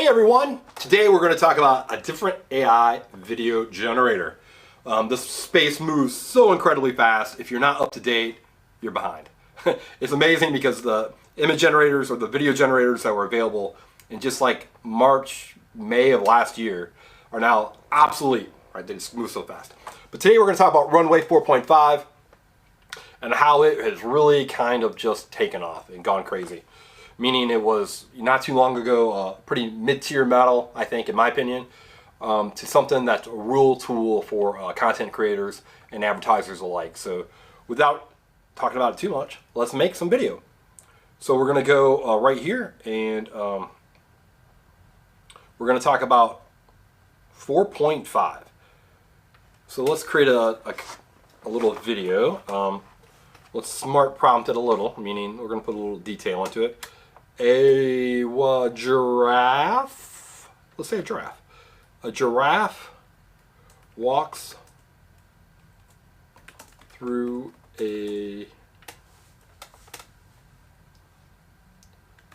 Hey everyone! Today we're going to talk about a different AI video generator. This space moves so incredibly fast. If you're not up to date, you're behind. It's amazing because the image generators or the video generators that were available in just like March, May of last year are now obsolete. Right? They just move so fast. But today we're going to talk about Runway 4.5 and how it has really kind of just taken off and gone crazy. Meaning it was not too long ago a pretty mid-tier model, I think, in my opinion, to something that's a real tool for content creators and advertisers alike. So without talking about it too much, let's make some video. So we're going to go right here and we're going to talk about 4.5. So let's create a little video. Let's smart prompt it a little, meaning we're going to put a little detail into it. A giraffe, let's say a giraffe. A giraffe walks through a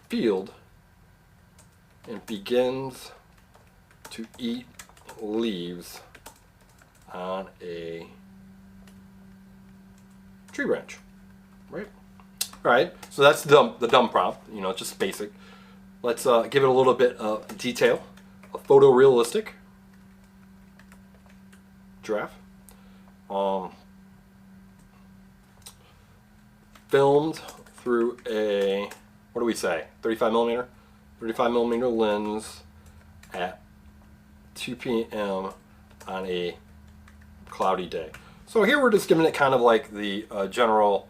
field and begins to eat leaves on a tree branch, right? All right, so that's the dumb prompt, you know, just basic. Let's give it a little bit of detail. A photorealistic giraffe. Filmed through a, what do we say, 35 millimeter? 35 millimeter lens at 2 p.m. on a cloudy day. So here we're just giving it kind of like the general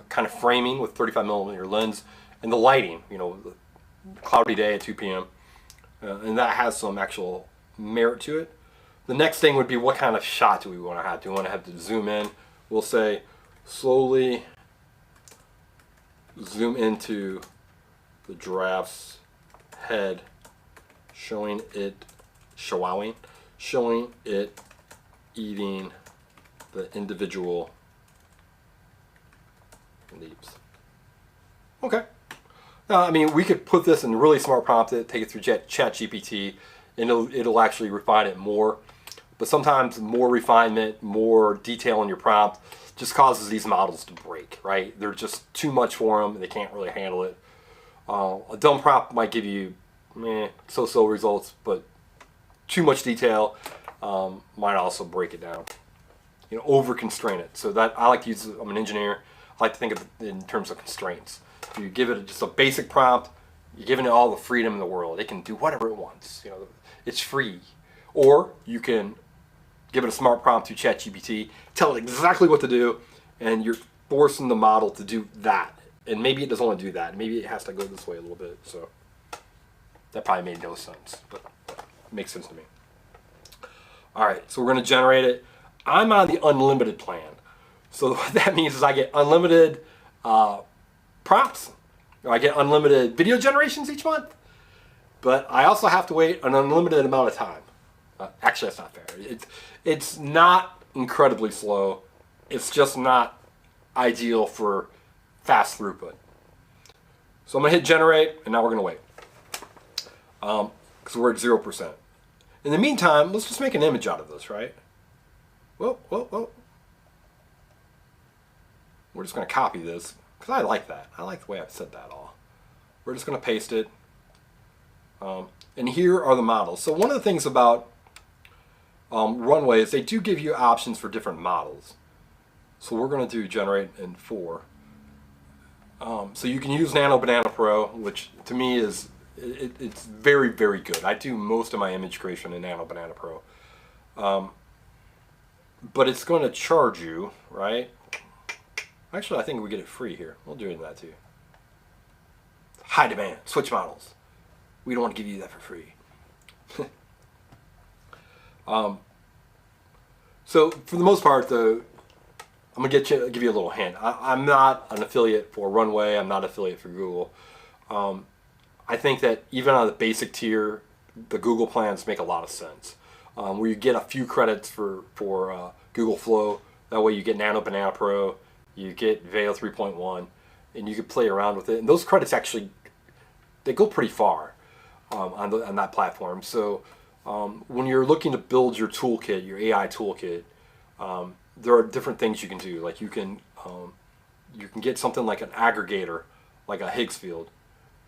kind of framing with 35 millimeter lens and the lighting, you know, the cloudy day at 2 p.m. And that has some actual merit to it. The next thing would be what kind of shot do we want to have? Do we want to have to zoom in? We'll say slowly zoom into the giraffe's head, showing it eating the individual leaves. Okay. Now, I mean, we could put this in really smart prompt it, take it through ChatGPT, and it'll actually refine it more. But sometimes more refinement, more detail in your prompt just causes these models to break, right? They're just too much for them. They can't really handle it. A dumb prompt might give you so-so results, but too much detail might also break it down. You know, over constrain it. So that I like to use, I'm an engineer, I like to think of it in terms of constraints. If you give it just a basic prompt, you're giving it all the freedom in the world. It can do whatever it wants. You know, it's free. Or you can give it a smart prompt to ChatGPT, tell it exactly what to do, and you're forcing the model to do that. And maybe it doesn't want to do that. Maybe it has to go this way a little bit. So that probably made no sense, but it makes sense to me. All right, so we're going to generate it. I'm on the unlimited plan. So what that means is I get unlimited prompts, or I get unlimited video generations each month, but I also have to wait an unlimited amount of time. Actually, that's not fair. It's not incredibly slow. It's just not ideal for fast throughput. So I'm going to hit generate, and now we're going to wait because we're at 0%. In the meantime, let's just make an image out of this, right? Whoa. We're just going to copy this because I like that. I like the way I've said that all. We're just going to paste it. And here are the models. So one of the things about Runway is they do give you options for different models. So we're going to do generate in 4. So you can use Nano Banana Pro, which to me is it's very, very good. I do most of my image creation in Nano Banana Pro. But it's going to charge you, right? Actually, I think we get it free here. We'll do that too. High demand. Switch models. We don't want to give you that for free. So for the most part, I'm gonna give you a little hint. I'm not an affiliate for Runway. I'm not an affiliate for Google. I think that even on the basic tier, the Google plans make a lot of sense. Where you get a few credits for Google Flow. That way you get Nano Banana Pro. You get Veo 3.1, and you can play around with it. And those credits actually they go pretty far on that platform. So when you're looking to build your toolkit, your AI toolkit, there are different things you can do. Like you can get something like an aggregator, like a Higgs field,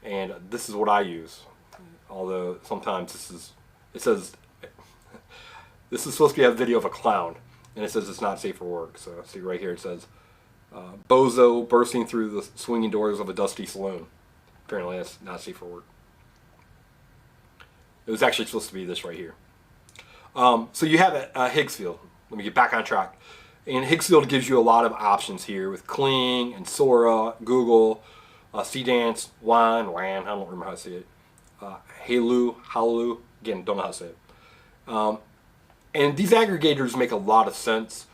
and this is what I use. Although sometimes it says this is supposed to be a video of a clown, and it says it's not safe for work. So see right here, it says Bozo bursting through the swinging doors of a dusty saloon. Apparently that's not safe for work. It was actually supposed to be this right here. So you have a Higgs field. Let me get back on track. And Higgs field gives you a lot of options here with Kling and Sora, Google, Cdance, WAN, I don't remember how to say it. Halu, again, don't know how to say it. And these aggregators make a lot of sense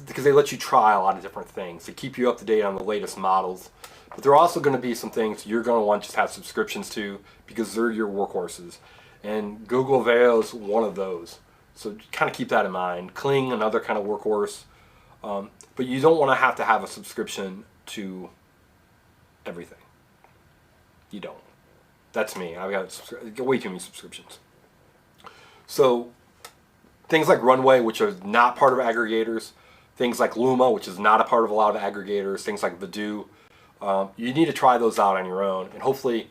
because they let you try a lot of different things. They keep you up to date on the latest models. But there are also going to be some things you're going to want to just have subscriptions to because they're your workhorses. And Google Veo is one of those. So kind of keep that in mind. Kling, another kind of workhorse. But you don't want to have a subscription to everything. You don't. That's me. I've got way too many subscriptions. So things like Runway, which are not part of aggregators. Things like Luma, which is not a part of a lot of aggregators. Things like Veo. You need to try those out on your own. And hopefully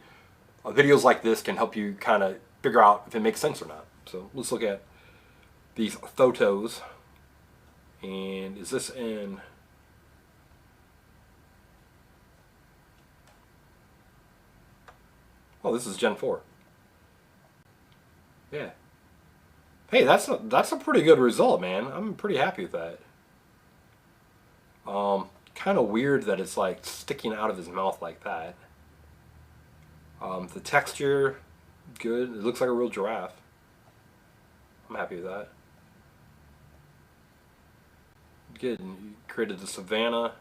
videos like this can help you kind of figure out if it makes sense or not. So let's look at these photos. And is this in... Oh, this is Gen 4. Yeah. Hey, that's a pretty good result, man. I'm pretty happy with that. Kind of weird that it's like sticking out of his mouth like that. The texture, good. It looks like a real giraffe. I'm happy with that. Good. And you created the savannah.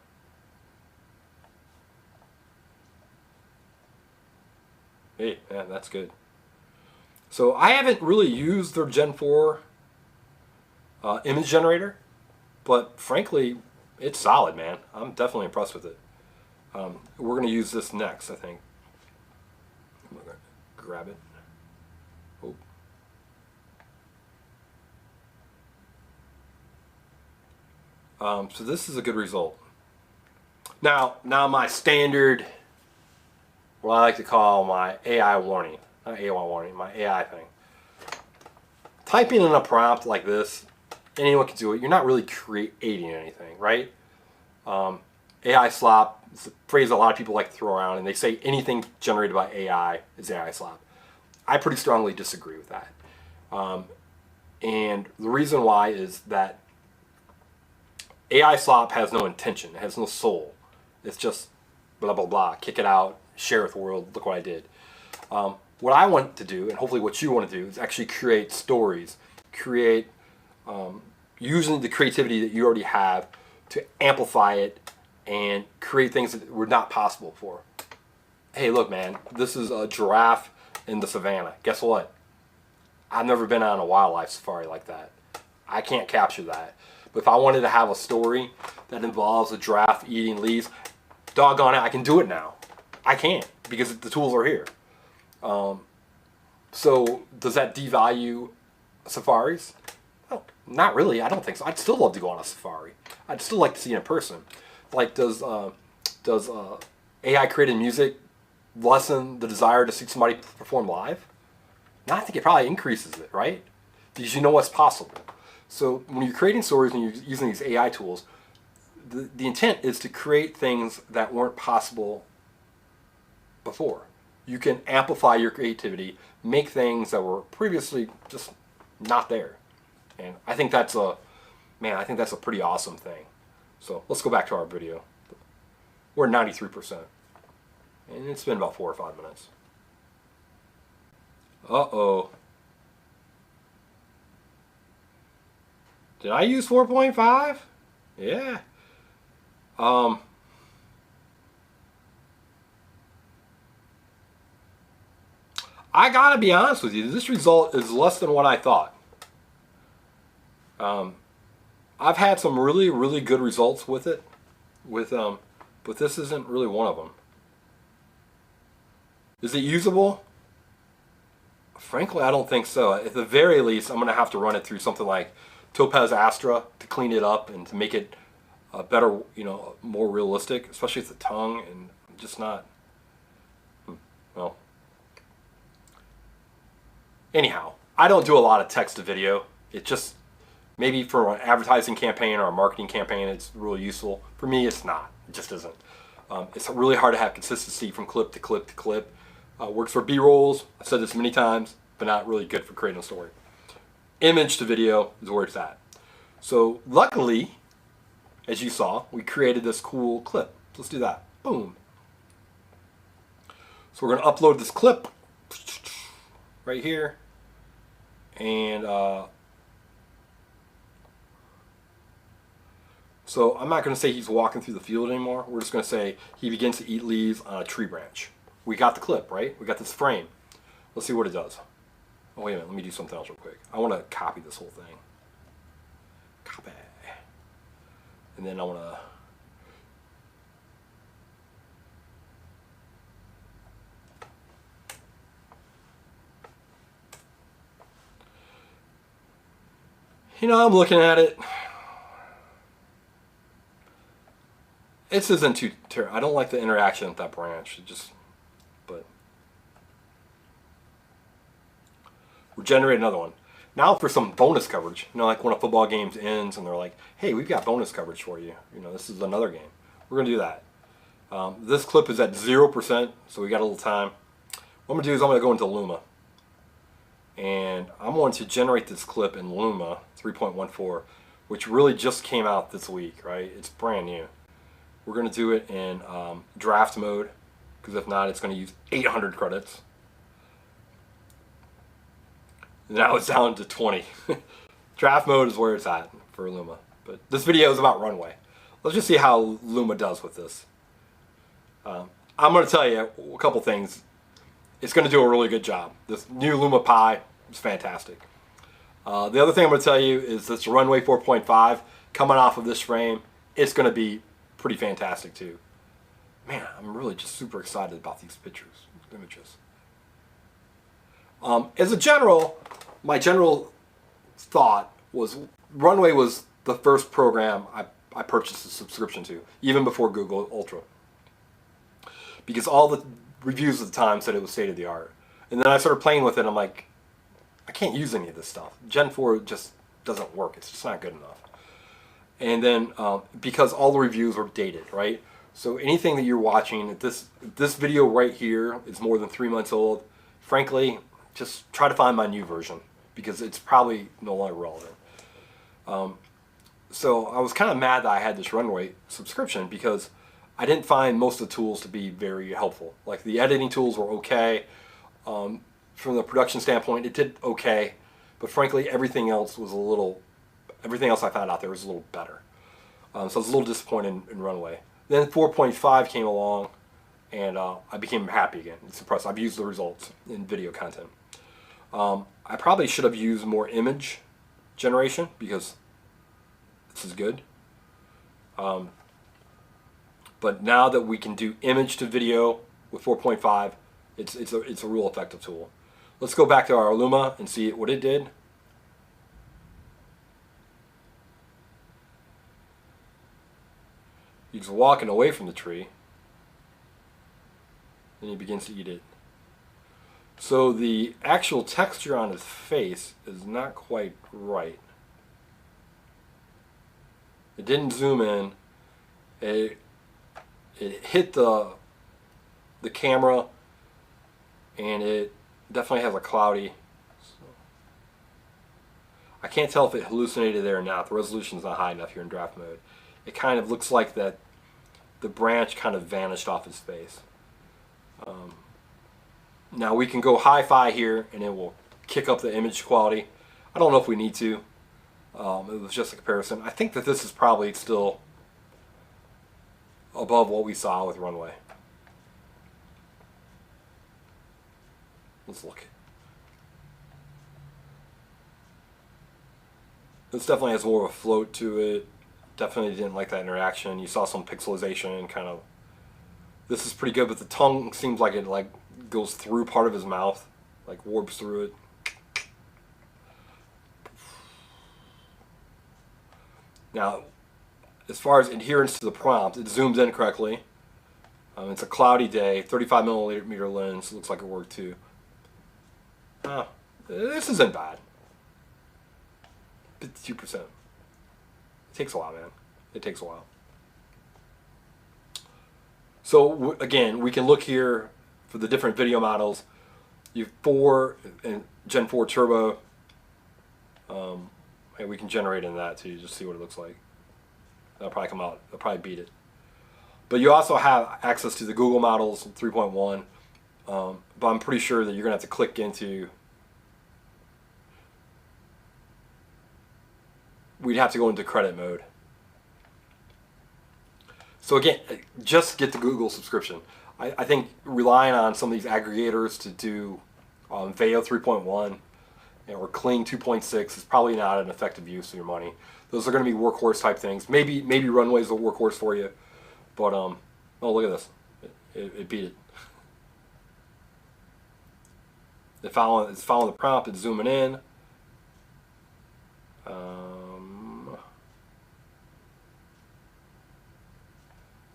Hey, yeah, that's good. So I haven't really used their Gen 4 image generator, but frankly, it's solid, man. I'm definitely impressed with it. We're going to use this next, I think. I'm going to grab it. Oh. So this is a good result. Now my standard, what I like to call my AI warning. Not AI warning, my AI thing. Typing in a prompt like this, anyone can do it. You're not really creating anything, right? AI slop is a phrase a lot of people like to throw around, and they say anything generated by AI is AI slop. I pretty strongly disagree with that. And the reason why is that AI slop has no intention. It has no soul. It's just blah, blah, blah. Kick it out. Share with the world. Look what I did. What I want to do, and hopefully what you want to do, is actually create stories. Create, using the creativity that you already have to amplify it and create things that were not possible before. Hey, look, man. This is a giraffe in the savannah. Guess what? I've never been on a wildlife safari like that. I can't capture that. But if I wanted to have a story that involves a giraffe eating leaves, doggone it, I can do it now. I can't because the tools are here. So does that devalue safaris? Well, not really. I don't think so. I'd still love to go on a safari. I'd still like to see it in person. Like, does AI created music lessen the desire to see somebody perform live? No, I think it probably increases it, right? Because you know what's possible. So when you're creating stories and you're using these AI tools, the intent is to create things that weren't possible before. You can amplify your creativity, make things that were previously just not there. And I think that's a pretty awesome thing. So let's go back to our video. We're at 93%. And it's been about 4 or 5 minutes. Uh-oh. Did I use 4.5? Yeah. I gotta be honest with you, this result is less than what I thought. I've had some really, really good results with it, but this isn't really one of them. Is it usable? Frankly, I don't think so. At the very least, I'm going to have to run it through something like Topaz Astra to clean it up and to make it better, you know, more realistic, especially with the tongue, and just not, well. Anyhow, I don't do a lot of text to video. It just, maybe for an advertising campaign or a marketing campaign, it's really useful. For me, it's not. It just isn't. It's really hard to have consistency from clip to clip to clip. Works for B-rolls. I've said this many times, but not really good for creating a story. Image to video is where it's at. So luckily, as you saw, we created this cool clip. Let's do that. Boom. So we're going to upload this clip right here. And so I'm not going to say he's walking through the field anymore. We're just going to say he begins to eat leaves on a tree branch. We got the clip, right? We got this frame. Let's see what it does. Oh, wait a minute. Let me do something else real quick. I want to copy this whole thing. Copy. And then I want to... You know, I'm looking at it. This isn't too terrible. I don't like the interaction with that branch. It just... But... We'll generate another one. Now for some bonus coverage. You know, like when a football game ends and they're like, hey, we've got bonus coverage for you. You know, this is another game. We're going to do that. This clip is at 0%, so we got a little time. What I'm going to do is I'm going to go into Luma. And I'm going to generate this clip in Luma 3.14, which really just came out this week, right? It's brand new. We're going to do it in draft mode, because if not, it's going to use 800 credits. Now it's down to 20. Draft mode is where it's at for Luma. But this video is about Runway. Let's just see how Luma does with this. I'm going to tell you a couple things. It's going to do a really good job. This new Luma Pi is fantastic. The other thing I'm going to tell you is this Runway 4.5 coming off of this frame. It's going to be pretty fantastic too. Man, I'm really just super excited about these images. As a general, my general thought was Runway was the first program I purchased a subscription to, even before Google Ultra. Because all the reviews at the time said it was state of the art. And then I started playing with it, I'm like, I can't use any of this stuff. Gen 4 just doesn't work, it's just not good enough. And then, because all the reviews were dated, right? So anything that you're watching, this video right here is more than 3 months old. Frankly, just try to find my new version, because it's probably no longer relevant. So I was kind of mad that I had this Runway subscription, because I didn't find most of the tools to be very helpful. Like the editing tools were okay. From the production standpoint, it did okay. But frankly, everything else I found out there was a little better. So I was a little disappointed in Runway. Then 4.5 came along, and I became happy again. It's impressive. I've used the results in video content. I probably should have used more image generation, because this is good. But now that we can do image to video with 4.5, it's a real effective tool. Let's go back to our Luma and see what it did. He's walking away from the tree, and he begins to eat it. So the actual texture on his face is not quite right. It didn't zoom in. It hit the camera, and it definitely has a cloudy. So I can't tell if it hallucinated there or not. The resolution is not high enough here in draft mode. It kind of looks like that the branch kind of vanished off his face. Now we can go hi-fi here, and it will kick up the image quality. I don't know if we need to. It was just a comparison. I think that this is probably still above what we saw with Runway. Let's look. This definitely has more of a float to it. Definitely didn't like that interaction. You saw some pixelization, kind of. This is pretty good, but the tongue seems like it goes through part of his mouth, like warps through it. Now, as far as adherence to the prompt, it zooms in correctly. It's a cloudy day, 35 millimeter lens. Looks like it worked too. This isn't bad. 52%. It takes a while, man. It takes a while. So again, we can look here for the different video models. You have 4 and Gen 4 Turbo. And we can generate in that too, just see what it looks like. That'll probably come out. That'll probably beat it. But you also have access to the Google models 3.1. But I'm pretty sure that you're gonna have to click into. We'd have to go into credit mode. So again, just get the Google subscription. I think relying on some of these aggregators to do Veo 3.1 or Kling 2.6 is probably not an effective use of your money. Those are going to be workhorse type things. Maybe Runway's a workhorse for you, but oh, look at this, it beat it. It's following the prompt. It's zooming in.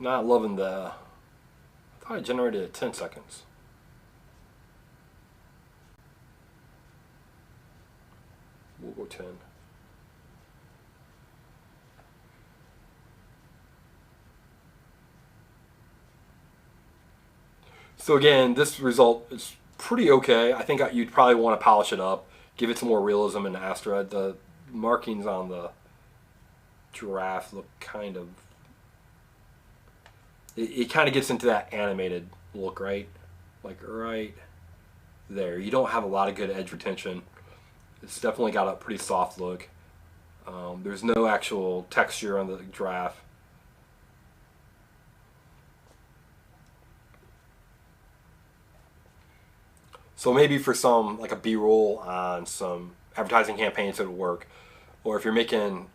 Not loving the. I thought I generated it 10 seconds. We'll go 10. So again, this result is pretty okay. I think you'd probably want to polish it up, give it some more realism in the Astra. The markings on the Giraffe look kind of. It kind of gets into that animated look, right? Like right there. You don't have a lot of good edge retention. It's definitely got a pretty soft look. There's no actual texture on the Giraffe. So maybe for some, like a B-roll on some advertising campaigns, it would work. Or if you're making,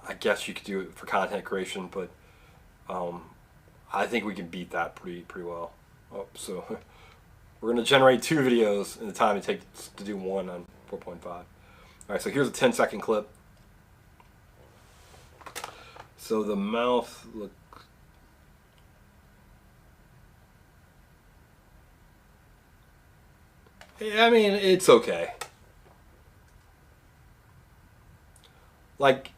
I guess you could do it for content creation, but I think we can beat that pretty well. Oh, so we're going to generate 2 videos in the time it takes to do one on 4.5. All right, so here's a 10-second clip. So the mouth looks. I mean, it's okay. Like,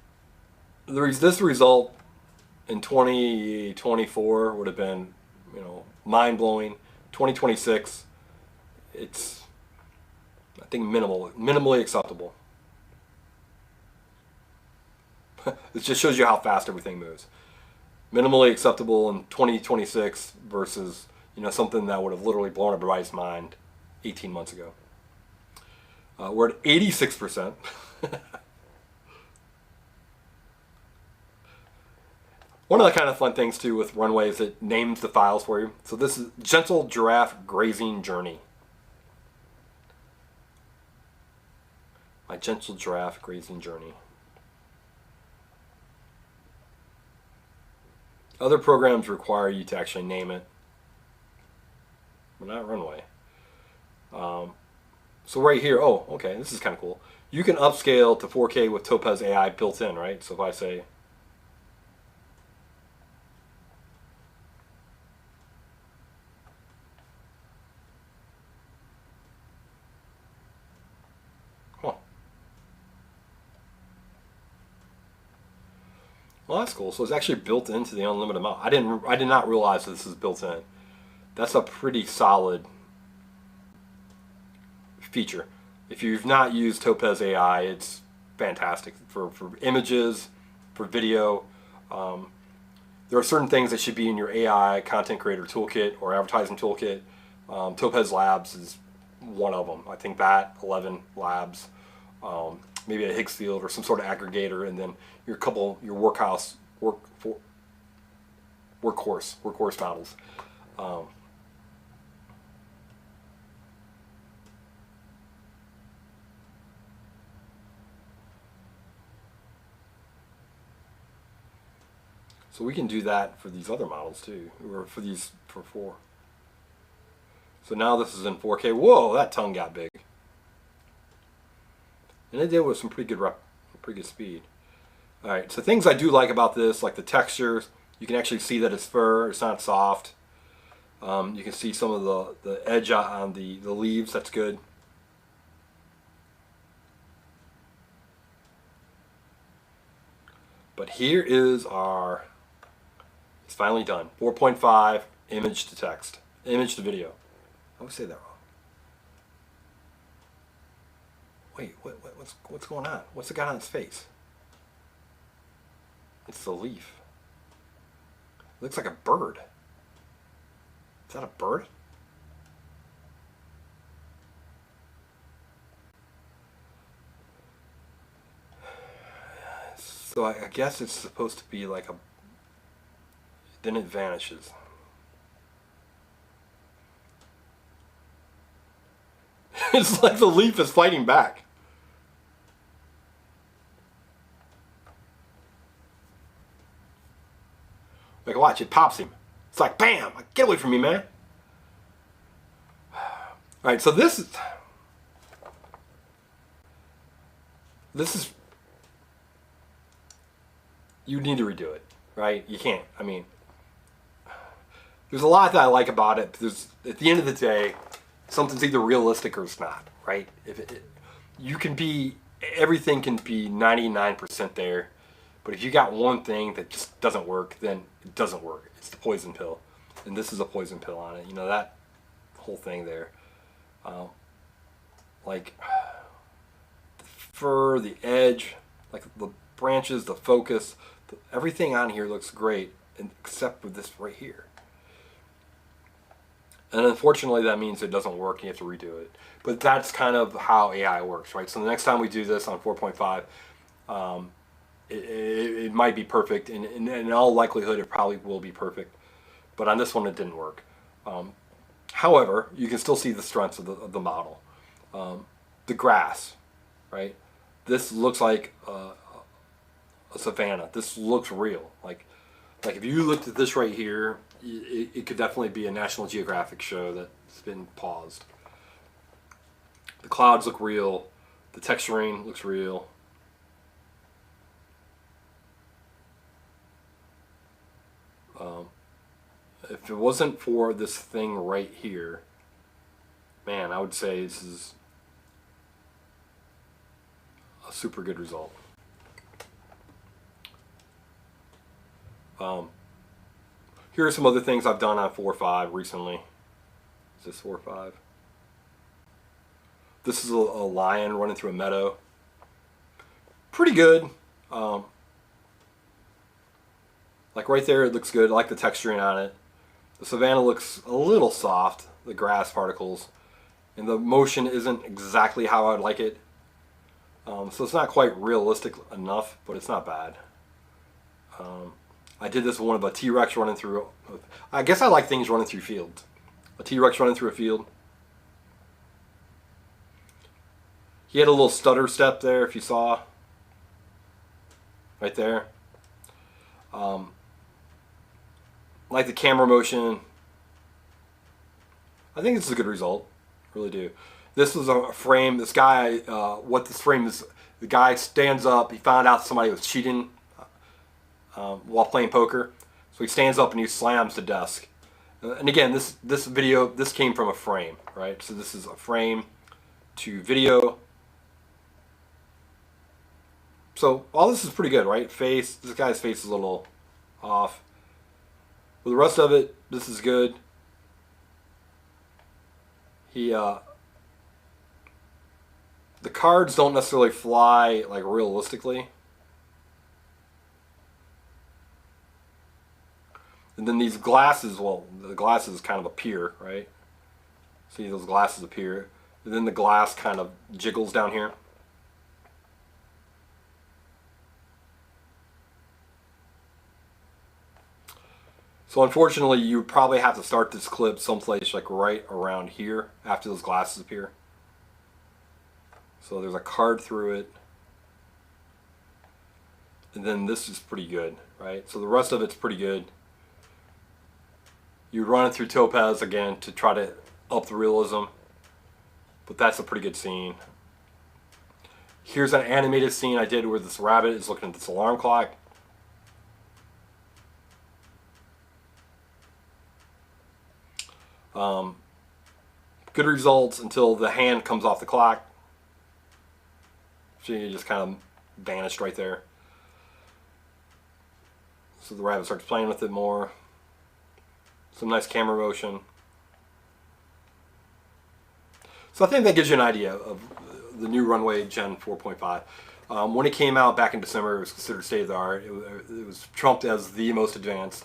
this result in 2024 would have been, mind-blowing. 2026, it's, I think, minimally acceptable. It just shows you how fast everything moves. Minimally acceptable in 2026 versus, something that would have literally blown everybody's mind 18 months ago. We're at 86%. One of the kind of fun things too with Runway is it names the files for you. So this is Gentle Giraffe Grazing Journey. My Gentle Giraffe Grazing Journey. Other programs require you to actually name it, but not Runway. So right here, oh, okay, this is kind of cool. You can upscale to 4K with Topaz AI built in, right? So if I say, well, that's cool. So it's actually built into the unlimited amount. I did not realize this is built in. That's a pretty solid feature. If you've not used Topaz AI, it's fantastic for images, for video. There are certain things that should be in your AI content creator toolkit or advertising toolkit. Topaz Labs is one of them. I think that 11 labs, maybe a Higgs field or some sort of aggregator, and then your workhorse models. So we can do that for these other models too, or for 4. So now this is in 4K. Whoa, that tongue got big. And it did with some pretty good speed. All right, so things I do like about this, like the textures, you can actually see that it's fur, it's not soft. You can see some of the edge on the leaves, that's good. But here is it's finally done. 4.5 image to text, image to video. I would say that wrong. Wait, what's going on? What's the guy on his face? It's the leaf. It looks like a bird. Is that a bird? So I guess it's supposed to be like a... Then it vanishes. It's like the leaf is fighting back. Like, watch, it pops him. It's like, bam! Get away from me, man! Alright, so this is... You need to redo it, right? You can't, I mean... There's a lot that I like about it. At the end of the day, something's either realistic or it's not, right? You can be... Everything can be 99% there. But if you got one thing that just doesn't work, then it doesn't work. It's the poison pill. And this is a poison pill on it. You know, that whole thing there. Like the fur, the edge, like the branches, the focus, everything on here looks great, except for this right here. And unfortunately, that means it doesn't work and you have to redo it. But that's kind of how AI works, right? So the next time we do this on 4.5, it might be perfect, and in all likelihood it probably will be perfect, but on this one it didn't work. However, you can still see the strengths of the model. The grass, right? This looks like a savanna. This looks real. Like if you looked at this right here, it could definitely be a National Geographic show that's been paused. The clouds look real. The texturing looks real. If it wasn't for this thing right here, man, I would say this is a super good result. Here are some other things I've done on 4.5 recently. Is this 4.5? This is a lion running through a meadow. Pretty good. Like right there, it looks good. I like the texturing on it. The savanna looks a little soft, the grass particles, and the motion isn't exactly how I'd like it. So it's not quite realistic enough, but it's not bad. I did this one of a T-Rex running through. I guess I like things running through fields. A T-Rex running through a field. He had a little stutter step there, if you saw. Right there. Like the camera motion. I think this is a good result. Really do. This was a frame. This guy, what this frame is, the guy stands up. He found out somebody was cheating while playing poker. So he stands up and he slams the desk. And again, this video, this came from a frame, right? So this is a frame to video. So all this is pretty good, right? Face, this guy's face is a little off. But the rest of it, this is good. The cards don't necessarily fly like realistically. And then these glasses, well, the glasses kind of appear, right? See, those glasses appear. And then the glass kind of jiggles down here. So unfortunately, you would probably have to start this clip someplace like right around here after those glasses appear. So there's a card through it. And then this is pretty good, right? So the rest of it's pretty good. You run it through Topaz again to try to up the realism. But that's a pretty good scene. Here's an animated scene I did where this rabbit is looking at this alarm clock. Good results until the hand comes off the clock. She just kind of vanished right there. So the rabbit starts playing with it more. Some nice camera motion. So I think that gives you an idea of the new Runway Gen 4.5. When it came out back in December, it was considered state of the art. It was trumped as the most advanced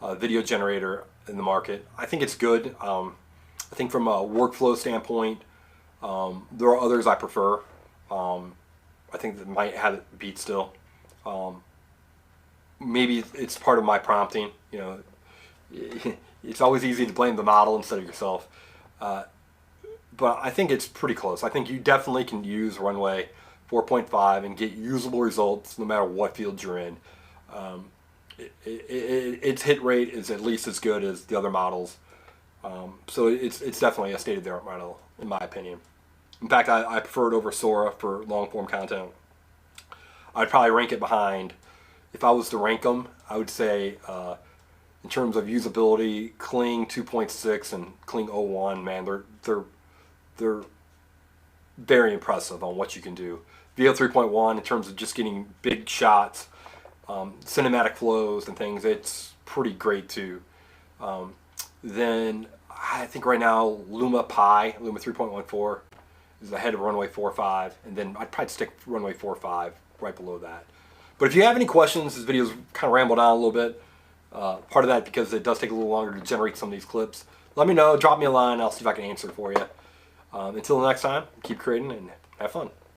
video generator in the market. I think it's good. I think from a workflow standpoint, there are others I prefer. I think that might have it beat still. Maybe it's part of my prompting. You know, it's always easy to blame the model instead of yourself. But I think it's pretty close. I think you definitely can use Runway 4.5 and get usable results no matter what field you're in. Its hit rate is at least as good as the other models. So it's definitely a state-of-the-art model, in my opinion. In fact, I prefer it over Sora for long-form content. I'd probably rank it behind, if I was to rank them, I would say in terms of usability, Kling 2.6 and Kling 01, man, they're very impressive on what you can do. Veo 3.1, in terms of just getting big shots, cinematic flows and things, it's pretty great too. Then I think right now Luma 3.14 is ahead of Runway 4.5, and then I'd probably stick Runway 4.5 right below that. But if you have any questions, this video's kind of rambled on a little bit. Part of that because it does take a little longer to generate some of these clips. Let me know, drop me a line, I'll see if I can answer it for you. Until next time, keep creating and have fun.